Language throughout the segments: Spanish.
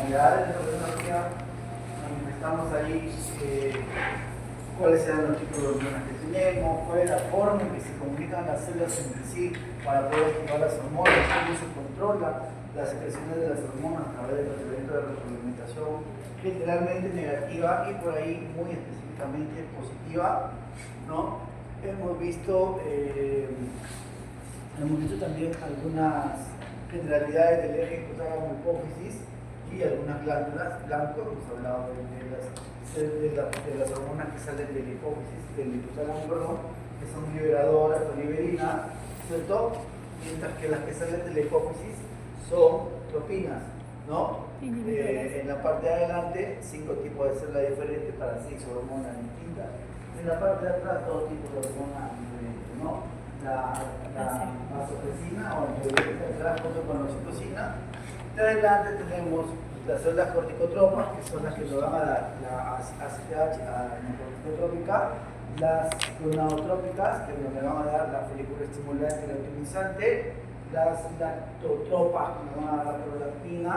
modalidades de endocrinología, manifestamos ahí cuáles eran los tipos de hormonas que tenemos, cuál es la forma en que se comunican las células entre sí para poder activar las hormonas, cómo se controla las secreciones de las hormonas a través del tratamiento de retroalimentación, generalmente negativa y por ahí muy específicamente positiva, ¿no? Hemos visto también algunas generalidades del eje hipotálamo-hipófisis y algunas glándulas blancas. Hemos hablado de las hormonas que salen de la hipófisis, del hipotálamo, perdón, que son liberadoras o liberinas, ¿cierto? Mientras que las que salen de la hipófisis son tropinas, ¿no? En la parte de adelante, 5 tipos de células diferentes para 6 hormonas distintas. En la parte de atrás, 2 tipos de hormonas diferentes, ¿no? La vasopresina o el atrás junto con la oxitocina. De adelante tenemos las células corticotropas, que son las que nos van a dar la ACTH corticotrópica, las gonadotrópicas, que nos van a dar la folículo estimulante y la optimizante, las lactotropas, que nos van a dar la prolactina,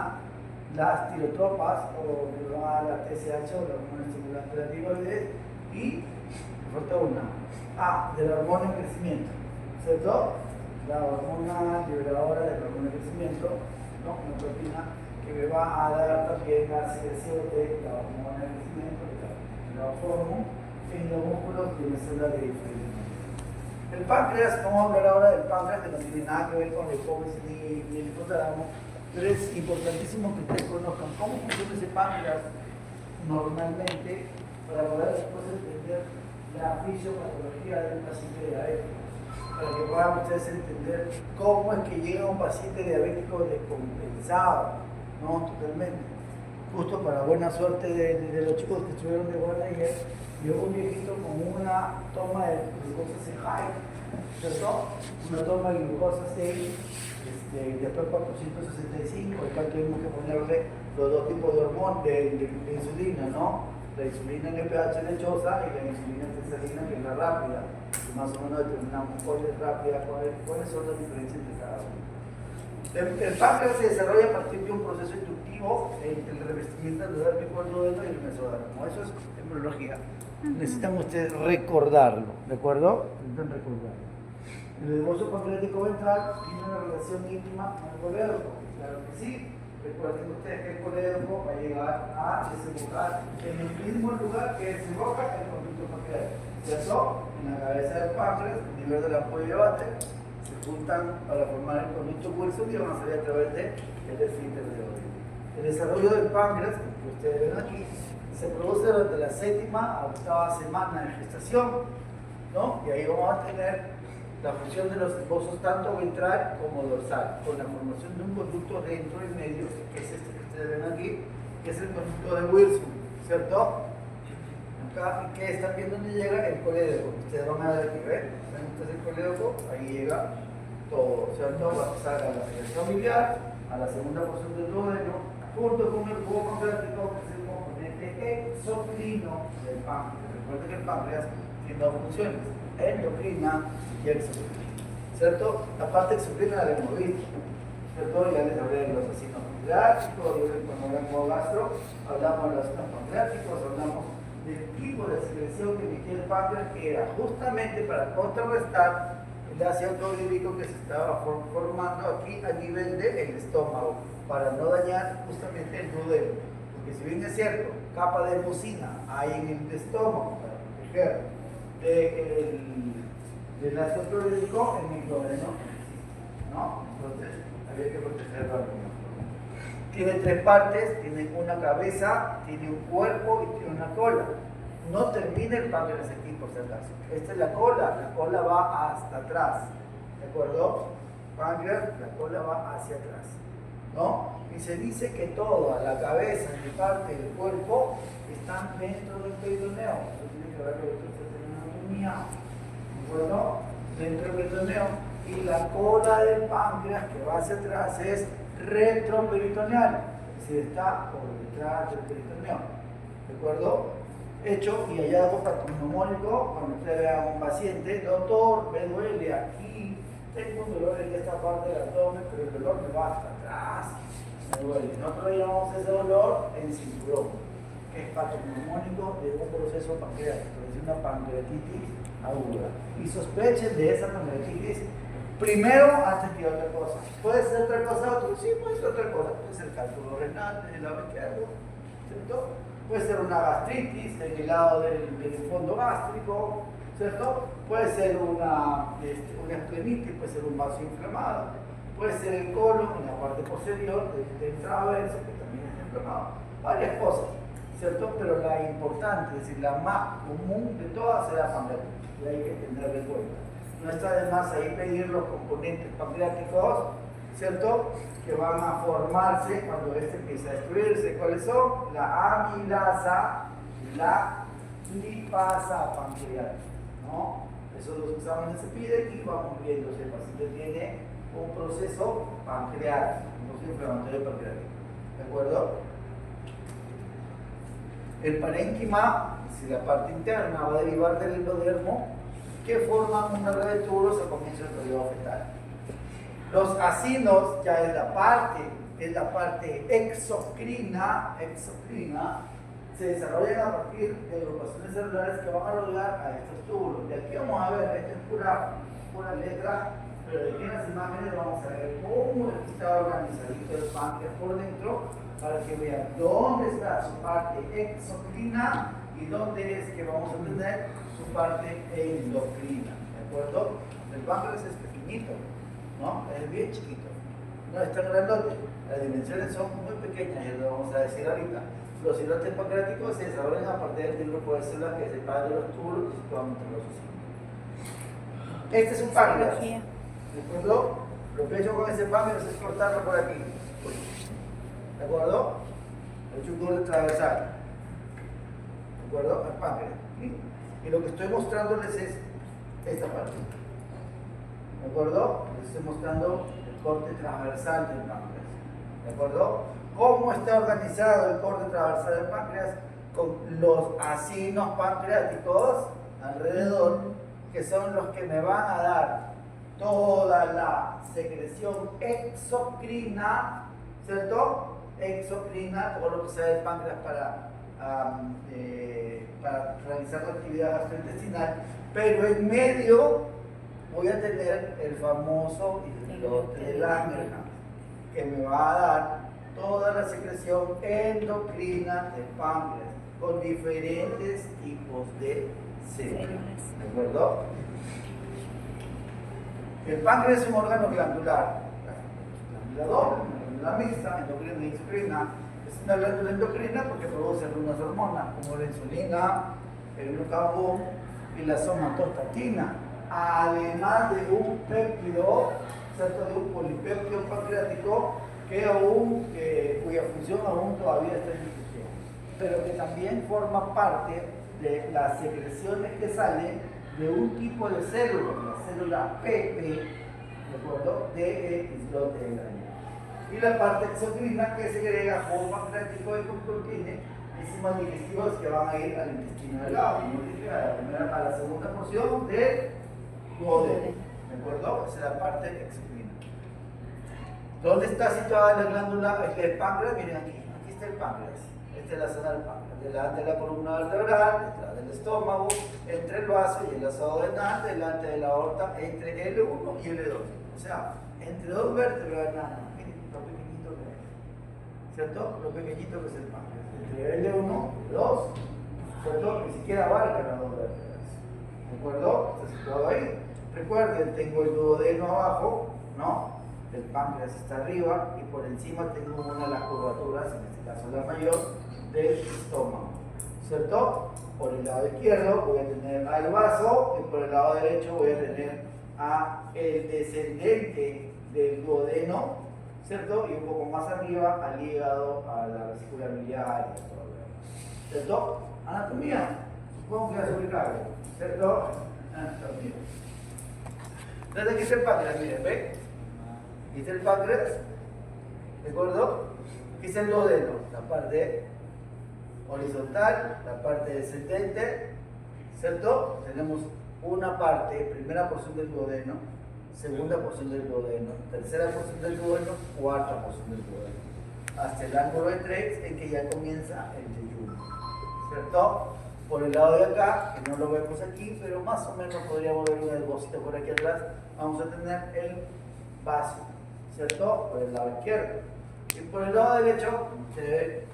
las tirotropas, o que nos van a dar la TSH, o la hormona estimulante de la tiroides, y me falta una, de la hormona de crecimiento, ¿cierto? La hormona liberadora de la hormona de crecimiento, ¿no? Una proteína que me va a dar también la secreción de la hormona de crecimiento, que la formo en los músculos de una célula de diferencia. El páncreas, vamos a hablar ahora del páncreas, que no tiene nada que ver con el hipófisis ni el hipotálamo, pero es importantísimo que ustedes conozcan cómo funciona ese páncreas normalmente para poder después entender la fisiopatología de un paciente diabético, para que puedan ustedes entender cómo es que llega un paciente diabético descompensado, no totalmente. Justo para buena suerte de los chicos que estuvieron de guardia ayer, vio un viejito con una toma de glucosa high, ¿cierto? Una toma de glucosa 6, después 465, acá tuvimos que ponerle los 2 tipos de hormonas de insulina, ¿no? La insulina NPH lechosa y la insulina tesalina, que es la rápida, que más o menos determinamos cuál es rápida, cuáles son las diferencias entre cada uno. El páncreas se desarrolla a partir de un proceso inductivo entre el revestimiento endodérmico del duodeno y el mesodermo. Eso es embriología. Necesitan ustedes recordarlo, ¿de acuerdo? Necesitan recordarlo. El esbozo pancreático ventral tiene una relación íntima con el colédoco. Claro que sí. Recuerden ustedes que el colédoco va a llegar a desembocar en el mismo lugar que desemboca el conducto pancreático. ¿Cierto? En la cabeza del páncreas, a nivel de la ampolla de Vater, se juntan para formar el conducto Wilson y van a salir a través del esfínter de Oddi. El desarrollo del páncreas, que ustedes ven aquí, se produce durante la 7ª a 8ª semana de gestación, ¿no? Y ahí vamos a tener la función de los esbozos tanto ventral como dorsal, con la formación de un conducto dentro y medio, que es este que ustedes ven aquí, que es el conducto de Wilson, ¿cierto? Acá, que están viendo dónde llega el colédoco. Ustedes van a ver aquí, ¿ven? ¿Ven ustedes el colédoco? Ahí llega todo, ¿cierto? Va a pasar a la secreción biliar, a la segunda porción del duodeno, junto con el cubo pancreático, que es el componente exocrino del páncreas. Recuerden que el páncreas tiene 2 funciones, endocrina y exocrina, ¿cierto? La parte exocrina la hemos visto, ¿cierto? Ya les hablé de los ácidos pancreáticos, cuando hablamos de gastro, hablamos de los ácidos pancreáticos, hablamos del tipo de secreción que emitía el páncreas, que era justamente para contrarrestar el ácido clorhídrico que se estaba formando aquí a nivel del estómago, para no dañar justamente el duodeno. Porque si bien es cierto, capa de mucina hay en el estómago para proteger del ácido clorhídrico en el duodeno, ¿no? Entonces había que protegerlo al menos. Tiene 3 partes, tiene una cabeza, tiene un cuerpo y tiene una cola. No termina el páncreas aquí, por si acaso. Esta es la cola va hasta atrás, ¿de acuerdo? Páncreas, la cola va hacia atrás, ¿no? Y se dice que toda la cabeza y parte del cuerpo están dentro del peritoneo. Eso tiene que ver con la anatomía, ¿de acuerdo? Dentro del peritoneo. Y la cola del páncreas que va hacia atrás es retroperitoneal, es decir, está por detrás del peritoneo, ¿de acuerdo? Hecho y hallazgo patognomónico, cuando usted vea a un paciente, doctor, me duele aquí, tengo un dolor en esta parte del abdomen, pero el dolor me va hasta atrás, Nosotros llamamos ese dolor en cinturón, que es patognomónico de un proceso pancreático, es una pancreatitis aguda. Y sospechen de esa pancreatitis primero antes que otra cosa. ¿Puede ser otra cosa? Sí, puede ser otra cosa. Puede ser cálculo renal del lado izquierdo, ¿cierto? Puede ser una gastritis en el lado del fondo gástrico, ¿cierto? Puede ser una esplenitis, puede ser un vaso inflamado, puede ser el colon en la parte posterior del traverso, que también está inflamado. Varias cosas, ¿cierto? Pero la importante, es decir, la más común de todas es la pancreatitis, y hay que tenerla en cuenta. No está de más ahí pedir los componentes pancreáticos, ¿cierto? Que van a formarse cuando este empieza a destruirse. ¿Cuáles son? La amilasa, la lipasa pancreática, ¿no? Esos los exámenes se piden y vamos viendo si el paciente tiene un proceso pancreático, un proceso inflamatorio pancreático. ¿De acuerdo? El parénquima, si la parte interna va a derivar del endodermo, que forman una red de tubos al comienzo del periodo fetal. Los acinos ya es la parte exocrina, se desarrollan a partir de agrupaciones celulares que van a rodear a estos túbulos. Y aquí vamos a ver, esta es pura letra, pero de aquí en las imágenes vamos a ver cómo está organizadito el páncreas por dentro, para que vean dónde está su parte exocrina y dónde es que vamos a tener su parte endocrina. ¿De acuerdo? El páncreas es pequeñito, ¿no? Es bien chiquito, no es tan grandote, las dimensiones son muy pequeñas y lo vamos a decir ahorita. Los islotes pancreáticos se desarrollan a partir del grupo de células que se separan de los túbulos y se situan entre los osinos. Este es un páncreas, ¿de acuerdo? Lo que he hecho con ese páncreas es cortarlo por aquí, ¿de acuerdo? He hecho un corte transversal, ¿de acuerdo? Al páncreas. ¿Sí? Y lo que estoy mostrándoles es esta parte. ¿De acuerdo? Les estoy mostrando el corte transversal del páncreas. ¿De acuerdo? ¿Cómo está organizado el corte transversal del páncreas? Con los acinos pancreáticos alrededor, que son los que me van a dar toda la secreción exocrina, ¿cierto? Exocrina, todo lo que sale del páncreas para realizar la actividad gastrointestinal, pero en medio voy a tener el famoso islote de Langerhans, que me va a dar toda la secreción endocrina del páncreas, con diferentes tipos de células. ¿De acuerdo? El páncreas es un órgano glandular, glandulador, una glándula mixta, endocrina y exocrina. Es una glándula endocrina porque produce algunas hormonas, como la insulina, el glucagón y la somatostatina, además de un péptido, ¿cierto? De un polipéptido pancreático cuya función aún todavía está en discusión, pero que también forma parte de las secreciones que salen de un tipo de célula, la célula PP, ¿de acuerdo? Del islote de Langerhans. Y la parte exocrina que segrega jugo pancreático que contiene enzimas digestivas que van a ir al intestino delgado, como dije, a la segunda porción del duodeno, ¿de acuerdo? Esa es la parte exocrina. ¿Dónde está situada la glándula? El páncreas, miren aquí está el páncreas. Esta es la zona del páncreas, delante de la columna vertebral, detrás del estómago, entre el vaso y el asado dental, delante de la aorta, entre L1 y L2. O sea, entre dos vértebras, miren lo pequeñito que es, ¿cierto? Lo pequeñito que es el páncreas. Entre L1 y L2, ¿cierto? Ni siquiera abarca las dos vértebras. ¿De acuerdo? Está situado ahí. Recuerden, tengo el duodeno abajo, ¿no? El páncreas está arriba y por encima tengo una de las curvaturas, en este caso la mayor, del estómago, ¿cierto? Por el lado izquierdo voy a tener al vaso y por el lado derecho voy a tener a el descendente del duodeno, ¿cierto? Y un poco más arriba al hígado, a la vesícula biliar y todo lo demás, ¿cierto? Anatomía, supongo que ya se ubicado, ¿cierto? Anatomía. Entonces aquí está el páncreas, miren, ¿ven? Aquí está el páncreas, ¿de acuerdo? Aquí está el duodeno, la parte horizontal, la parte descendente, ¿cierto? Tenemos una parte, primera porción del duodeno, segunda porción del duodeno, tercera porción del duodeno, cuarta porción del duodeno. hasta el ángulo de 3 en que ya comienza el yeyuno, ¿cierto? Por el lado de acá, que no lo vemos aquí, pero más o menos podríamos ver un esbocito por aquí atrás, vamos a tener el vaso, ¿cierto? Por el lado izquierdo. Y por el lado derecho, se ve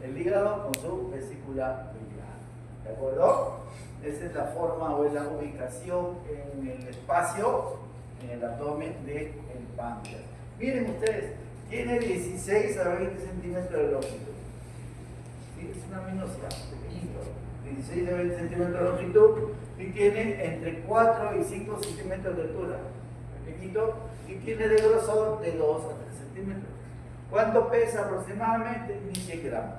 el hígado con su vesícula biliar, ¿de acuerdo? Esa es la forma o es la ubicación en el espacio, en el abdomen del páncreas. Miren ustedes, tiene 16 a 20 centímetros de longitud. ¿Sí? Es una minucia, pequeñito. 16 a 20 centímetros de longitud y tiene entre 4 y 5 centímetros de altura. Pequeñito. Y tiene de grosor de 2 a 3 centímetros. ¿Cuánto pesa aproximadamente? 1.100 gramos.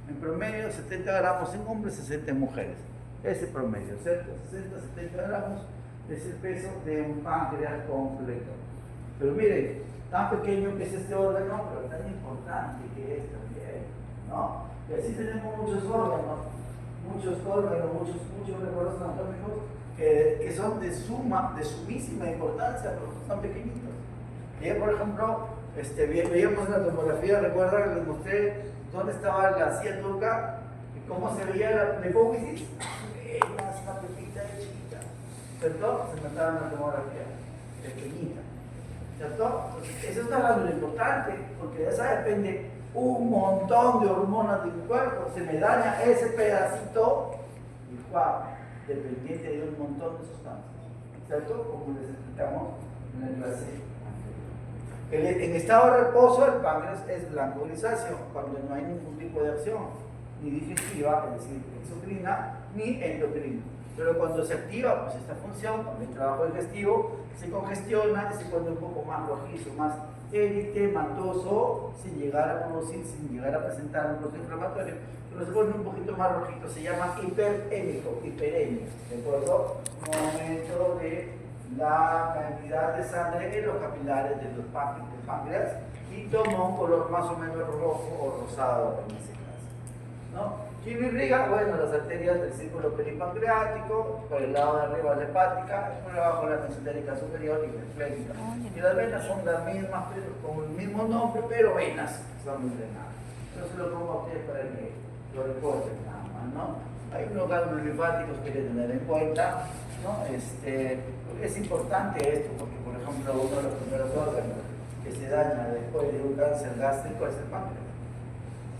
En promedio, 70 gramos en hombres, 60 en mujeres. Ese promedio, ¿cierto? 60-70 gramos es el peso de un páncreas completo. Pero miren, tan pequeño que es este órgano, pero tan importante que es también, ¿no? Y así tenemos muchos órganos, muchos recursos anatómicos que son de sumísima importancia, pero son pequeñitos. Y por ejemplo, veíamos en la tomografía, recuerda que les mostré dónde estaba la silla turca y cómo se veía la hipófisis. Una pepita de chiquita, ¿cierto? Se notaba en la tomografía, pequeñita, ¿cierto? Entonces, eso está hablando de lo importante, porque de esa depende un montón de hormonas de mi cuerpo. Se me daña ese pedacito y ¡guau! Dependiente de un montón de sustancias, ¿cierto? Como les explicamos en la clase anterior. En estado de reposo, el páncreas es blanco grisáceo, cuando no hay ningún tipo de acción, ni digestiva, es decir, exocrina, ni endocrina. Pero cuando se activa pues, esta función, con el trabajo digestivo, se congestiona y se pone un poco más rojizo, más eritematoso, sin llegar a producir, sin llegar a presentar un proceso inflamatorio, pero se pone un poquito más rojito, se llama hiperémico, hiperemia, ¿de acuerdo? Un aumento de la cantidad de sangre en los capilares de los páncreas y toma un color más o menos rojo o rosado en ese caso, ¿no? ¿Quién irriga? Bueno, las arterias del círculo peripancreático, por el lado de arriba la hepática, por abajo la mesentérica superior y la esflénica. Y las venas son las mismas, pero con el mismo nombre, pero venas, son muy drenadas. Entonces lo pongo a ustedes para que lo recuerden nada más, ¿no? Hay unos ganglios linfáticos que hay que tener en cuenta, ¿no? Porque es importante esto, porque por ejemplo uno de los primeros órganos que se daña después de un cáncer gástrico es el páncreas,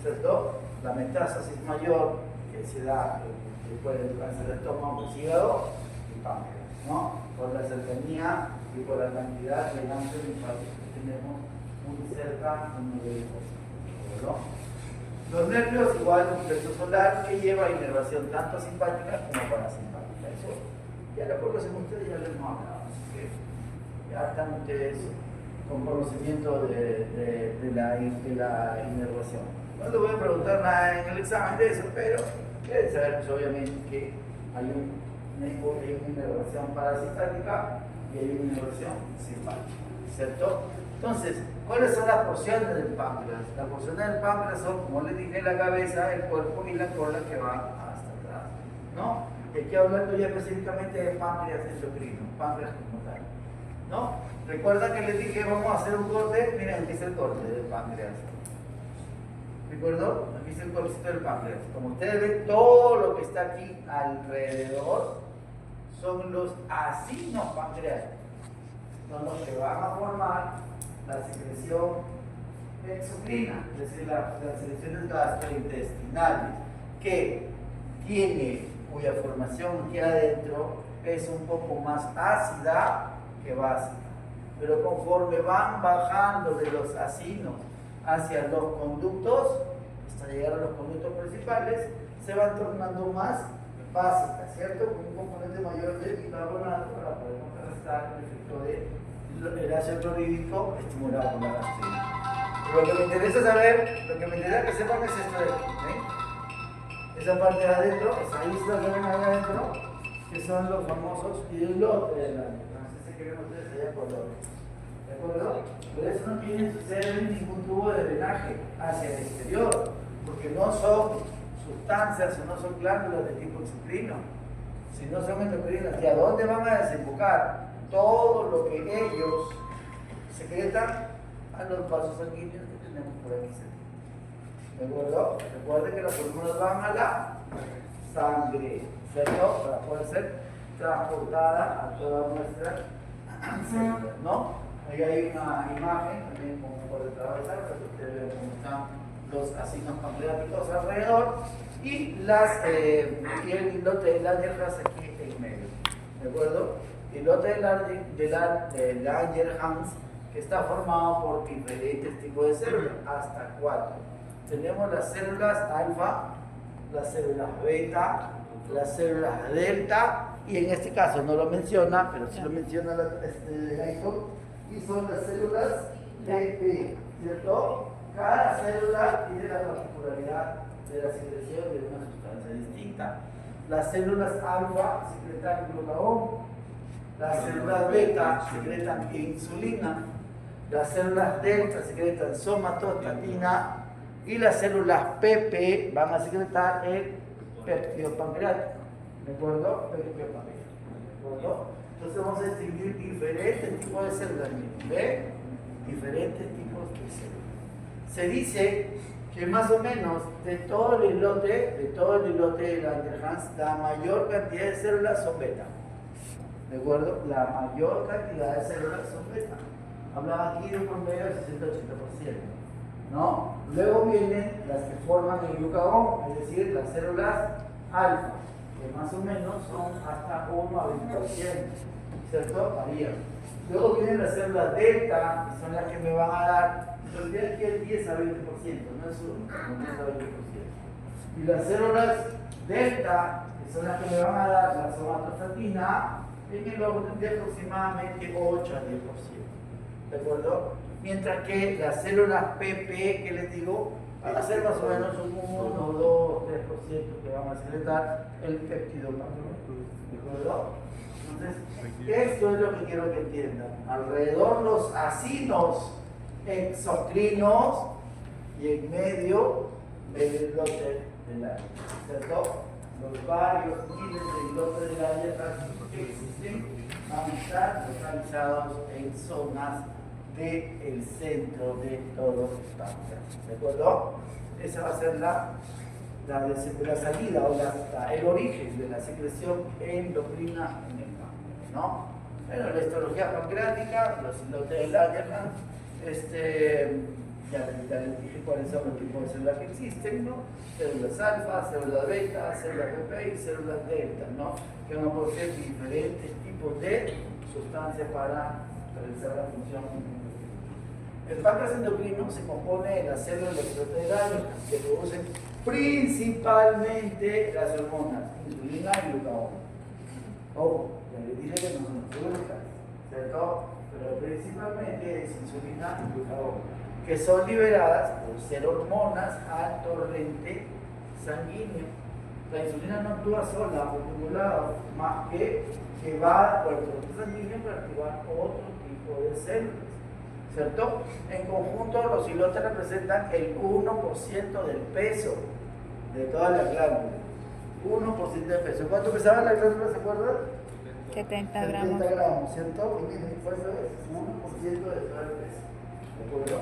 ¿cierto? La metástasis mayor que se da después del cáncer de estómago, el hígado y páncreas, ¿no? Por la cercanía y por la cantidad de ganglios linfáticos que tenemos muy cerca de un nivel hipófisis, ¿no? Los nervios, igual un plexo solar que lleva inervación tanto simpática como parasimpática. Eso ya lo conocen ustedes, ya lo hemos hablado, así que ya están ustedes con conocimiento de la inervación. No les voy a preguntar nada en el examen de eso, pero deben saber pues, obviamente que hay una inervación parasimpática y hay una inervación simpática, ¿cierto? Entonces, ¿cuáles son las porciones del páncreas? Las porciones del páncreas son, como les dije, la cabeza, el cuerpo y la cola que van hasta atrás, ¿no? Y aquí hablando ya específicamente de páncreas endocrino, páncreas como tal, ¿no? Recuerda que les dije, vamos a hacer un corte, miren, aquí está el corte del páncreas. ¿De acuerdo? Aquí está el cortecito del páncreas. Como ustedes ven, todo lo que está aquí alrededor son los acinos pancreáticos. Son los que van a formar la secreción exocrina, es decir, las secreciones gastrointestinales, cuya formación aquí adentro es un poco más ácida que básica. Pero conforme van bajando de los acinos hacia los conductos, hasta llegar a los conductos principales, se van tornando más básicas, ¿cierto? Con un componente mayor de bicarbonato para poder contrarrestar el efecto del ácido clorhídrico estimulado por la gastrina. Pero lo que me interesa saber, lo que me interesa que sepan es esto de aquí, ¿eh? Esa parte de adentro, esa isla que ven ahí adentro, que son los famosos islotes de la no sé si quieren ustedes allá por lo ¿de acuerdo? Pero eso no tiene ningún tubo de drenaje hacia el exterior, porque no son sustancias o no son glándulas de tipo exocrino, sino son endocrinas. ¿Y a dónde van a desembocar todo lo que ellos secretan? A los vasos sanguíneos que tenemos por aquí cerca. ¿De acuerdo? Recuerden que las hormonas van a la sangre, ¿cierto? Para poder ser transportada a toda nuestra célula, ¿no? Ahí hay una imagen también como por atravesar para que ustedes vean cómo están los ácidos pancreáticos alrededor y el islote de Langerhans aquí en medio, ¿de acuerdo? El islote de Langerhans que está formado por diferentes tipos de células, hasta 4. Tenemos las células alfa, las células beta, las células delta, y en este caso no lo menciona, pero sí lo menciona y son las células PP, ¿cierto? Cada célula tiene la particularidad de la secreción de una sustancia distinta. Las células alfa secretan glucagón, las células beta secretan insulina, las células delta secretan somatostatina y las células PP van a secretar el péptido pancreático. ¿De acuerdo? Péptido pancreático. ¿De acuerdo? Entonces vamos a distinguir diferentes tipos de células. ¿Ve? Diferentes tipos de células. Se dice que más o menos de todo el islote de Langerhans, la mayor cantidad de células son beta. ¿De acuerdo? La mayor cantidad de células son beta. Hablaba aquí de un promedio del 60-80%. ¿No? Luego vienen las que forman el glucagón, es decir, las células alfa, que más o menos son hasta 1 a 20%, ¿cierto? Varían. Luego vienen las células delta, que son las que me van a dar, olvidé aquí el 10 a 20%, no es 1, 10 a 20%. Y las células delta, que son las que me van a dar la somatostatina, en el orden de aproximadamente 8 a 10%. ¿De acuerdo? Mientras que las células PP, que les digo, van a ser más o menos un 1, 2, 3% que van a secretar el péptido pancreático. ¿De acuerdo? Entonces, esto es lo que quiero que entiendan. Alrededor los acinos exocrinos y en medio el islote del aire, ¿cierto? Los varios miles de islotes del aire que existen van a estar localizados en zonas del centro de todo el páncreas, ¿de acuerdo? Esa va a ser la salida o el origen de la secreción endocrina en el páncreas, ¿no? Bueno, la histología pancreática, los islotes de Langerhans, ya les dije cuáles son los tipos de células que existen, ¿no? Células alfa, células beta, células PP y células delta, ¿no? Que van a poseer diferentes tipos de sustancias para realizar la función. El páncreas endocrino se compone de las células epitelioidales que producen principalmente las hormonas, insulina y glucagón. Ojo, ya les dije que no son las ¿cierto? Pero principalmente es insulina y glucagón, que son liberadas por ser hormonas al torrente sanguíneo. La insulina no actúa sola por ningún lado, más que va por el torrente sanguíneo para activar otro tipo de células, ¿cierto? En conjunto, los islotes representan el 1% del peso de todas las glándulas. 1% del peso. ¿Cuánto pesaban las glándulas, se acuerdan? 70 gramos. 70 gramos, ¿cierto? Y mi fuerza es 1% de todo el peso. ¿De acuerdo?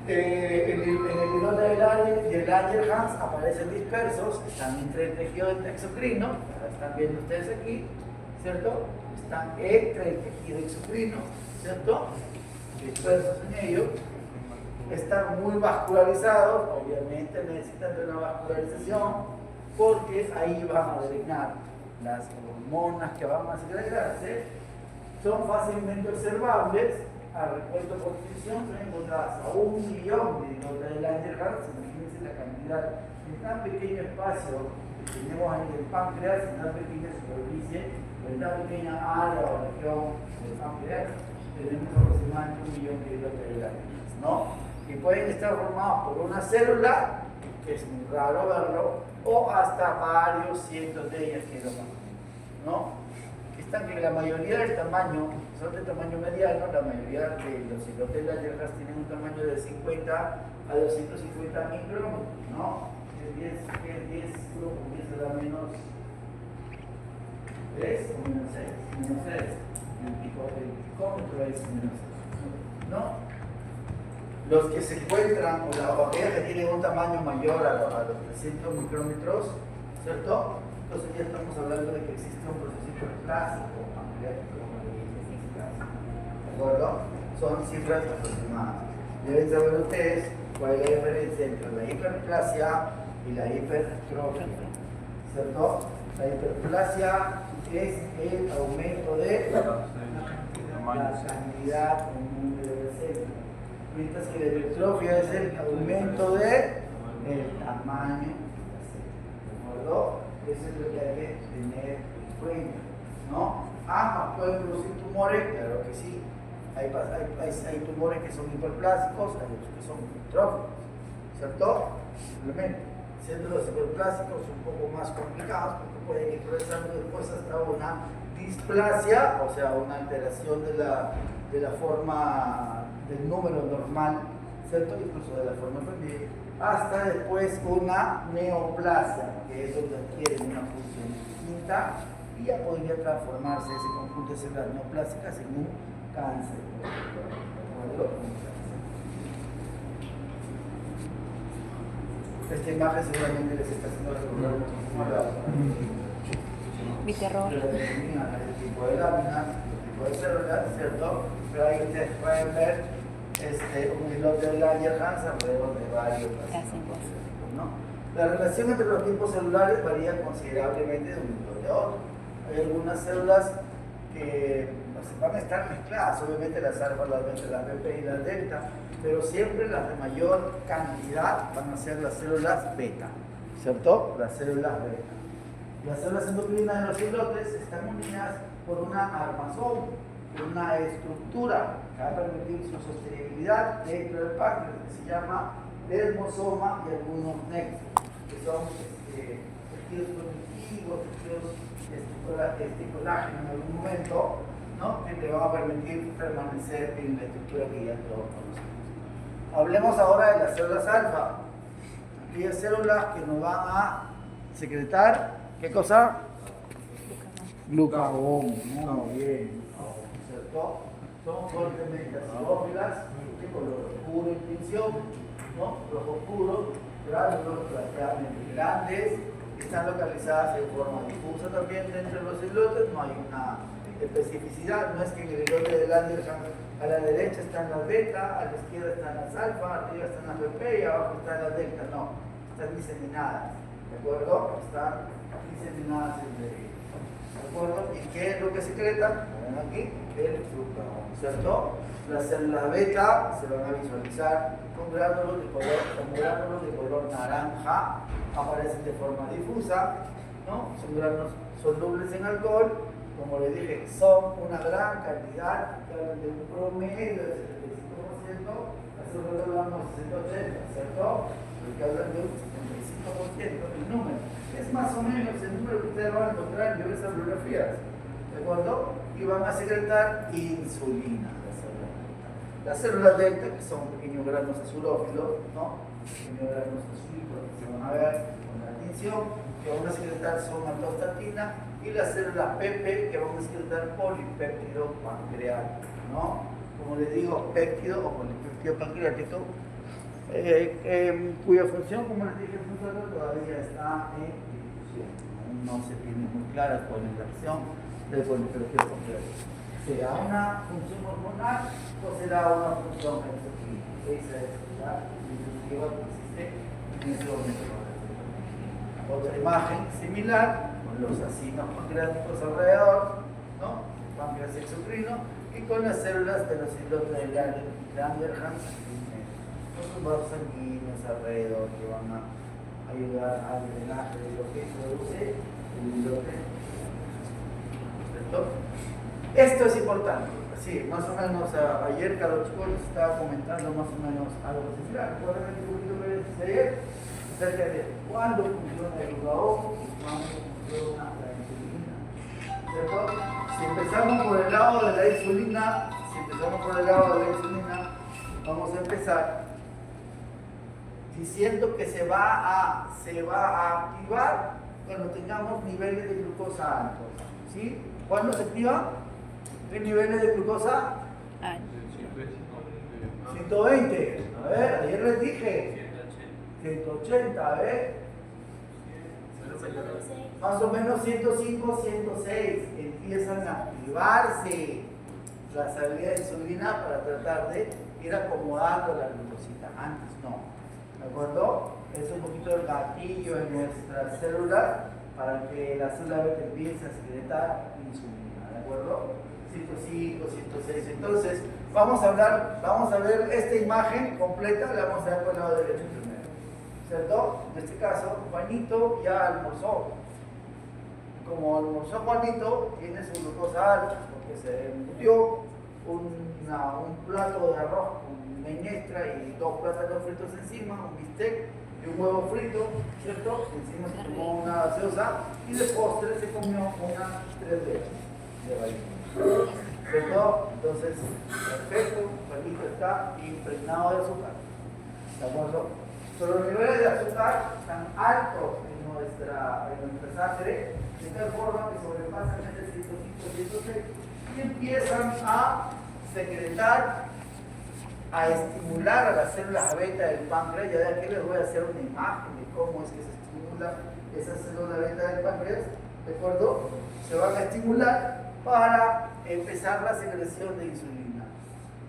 En el islote de Langerhans aparecen dispersos, están entre el tejido exocrino, están viendo ustedes aquí, ¿cierto? Están entre el tejido exocrino, ¿cierto? Dispersos en ellos, están muy vascularizados, obviamente necesitan de una vascularización, porque ahí van a drenar las hormonas que van a segregarse, son fácilmente observables. A recuento por división son encontradas a 1 millón de islotes de Langerhans. Imagínense la cantidad en tan pequeño espacio que tenemos ahí del páncreas, en tan pequeña superficie, en tan pequeña área o región del páncreas, tenemos aproximadamente 1 millón de islotes de Langerhans, ¿no? Y pueden estar formados por una célula, que es muy raro verlo, o hasta varios cientos de ellas, que es lo más, ¿no? Están que la mayoría del tamaño, son de tamaño mediano, la mayoría de los islotes de Langerhans tienen un tamaño de 50 a 250 micrómetros, ¿no? Es 10 grupos, 10 a la menos 3 o menos 6, menos 3. El picómetro es menos 6, ¿no? Los que se encuentran, o aquellas que tienen un tamaño mayor a los 300 micrómetros, ¿cierto? Entonces ya estamos hablando de que existe un proceso hiperplásico, ¿de acuerdo? Son cifras aproximadas. Deben saber ustedes cuál es la diferencia entre la hiperplasia y la hipertrofia, ¿cierto? La hiperplasia es el aumento de la cantidad o número de células, mientras que la hipertrofia es el aumento del tamaño de la célula, ¿de acuerdo? Eso es lo que hay que tener en cuenta, ¿no? Ambas pueden producir tumores, claro que sí. Hay tumores que son hiperplásicos, hay otros que son hipertróficos, ¿cierto? Simplemente, siendo los hiperplásicos un poco más complicados porque pueden ir progresando después hasta una displasia, o sea, una alteración de la forma del número normal, ¿cierto? Incluso de la forma femenil, hasta después una neoplasia, que es donde adquiere una función distinta y ya podría transformarse ese conjunto de células neoplásicas en un cáncer. Esta imagen seguramente les está haciendo recordar muchísimo a la Mi terror. el tipo de láminas, el tipo de células, ¿cierto? Pero ahí ustedes pueden ver un islote de Langerhans alrededor de varios ácidos, ¿no? La relación entre los tipos celulares varía considerablemente de un islote a otro. Hay algunas células que van a estar mezcladas, obviamente las alfa, las beta, las BP y las delta, pero siempre las de mayor cantidad van a ser las células beta, ¿cierto? Las células beta. Las células endocrinas de los islotes están unidas por una armazón, por una estructura que va a permitir su sostenibilidad dentro del páncreas, que se llama dermosoma y algunos nexos, que son tejidos conectivos, tejidos colágeno en algún momento, ¿no? Que te van a permitir permanecer en la estructura que ya todos conocemos. Hablemos ahora de las células alfa, aquellas células que nos van a secretar, ¿qué cosa? Glucagón, muy bien, ¿cierto? Son fuertemente acidófilas, de color oscuro en tinción, ¿no? Rojo oscuro, gránulos relativamente grandes, están localizadas en forma difusa también dentro de los islotes, no hay una especificidad, no es que en el islote de Langerhans a la derecha están las beta, a la izquierda están las alfa, arriba están las BP y abajo están las delta, no, están diseminadas, ¿de acuerdo? Están diseminadas entre ellos, ¿de acuerdo? ¿Y qué es lo que secretan? Ven aquí, el glucagón, ¿cierto? Las células beta se van a visualizar con gránulos de color naranja, aparecen de forma difusa, ¿no? Son gránulos solubles en alcohol, como les dije, son una gran cantidad, que hablan de un promedio del 75%, nosotros hablamos de 180, ¿cierto? Porque hablan de un 75% el número. Es más o menos el número que ustedes van a encontrar en diversas bibliografías, ¿de acuerdo? Y van a secretar insulina. Las células delta, que son pequeños granos azulófilos, ¿no? Pequeños granos azulitos que se van a ver con la tinción, que van a secretar somatostatina, y las células PP, que van a secretar polipéptido pancreático, ¿no? Como les digo, péptido o polipéptido pancreático, cuya función, como les dije, todavía está en discusión. No se tiene muy clara cuál es la acción del polipéptido pancreático. ¿Será una función hormonal o será una función exocrina? Esa es la disyuntiva que existe en este momento. Otra imagen similar, con los acinos pancreáticos alrededor, ¿no? Páncreas exocrino, y con las células de los islotes de Langerhans, con sus vasos sanguíneos alrededor que van a ayudar al drenaje de lo que produce el islote. ¿Cierto? Esto es importante. Sí, más o menos ayer Carlos Chico les estaba comentando más o menos algo similar. ¿Recuerdan el poquito que les dije ayer? Acerca de cuándo funciona el glucagón y cuándo funciona la insulina. ¿Cierto? Si empezamos por el lado de la insulina, vamos a empezar diciendo que se va a activar cuando tengamos niveles de glucosa altos. ¿Sí? ¿Cuándo se activa? ¿Qué niveles de glucosa? 120. A ver, ayer les dije. 180, a ver. Más o menos 105, 106. Empiezan a activarse la salida de insulina para tratar de ir acomodando la glucosita. Antes no. ¿De acuerdo? Es un poquito el gatillo en nuestras células para que la célula beta empiece a secretar insulina. ¿De acuerdo? 105, 106. Entonces, vamos a ver esta imagen completa, la vamos a ver por el lado derecho primero. ¿Cierto? En este caso, Juanito ya almorzó. Como almorzó Juanito, tiene su glucosa alta, porque se embutió un plato de arroz con menestra y 2 plátanos fritos encima, un bistec y un huevo frito, ¿cierto? Encima se tomó una gaseosa y de postre se comió unas 3 de vainilla. ¿Cierto? Entonces, perfecto, Juanito está impregnado de azúcar. ¿De acuerdo? Pero los niveles de azúcar están altos en nuestra sangre, de tal forma que sobrepasan el 105, 106 y empiezan a secretar, a estimular a las células beta del páncreas. Ya de aquí les voy a hacer una imagen de cómo es que se estimula esa célula beta del páncreas. ¿De acuerdo? Se van a estimular para empezar la secreción de insulina.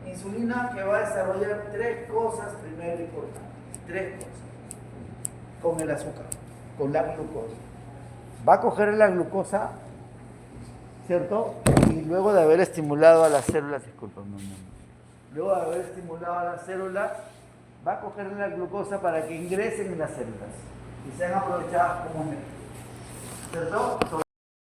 Insulina que va a desarrollar 3 cosas primero importantes. 3 cosas. Con el azúcar, con la glucosa. Va a coger la glucosa, ¿cierto? Y luego de haber estimulado a las células, luego de haber estimulado a las células, va a coger la glucosa para que ingresen en las células y sean aprovechadas como energía, ¿cierto?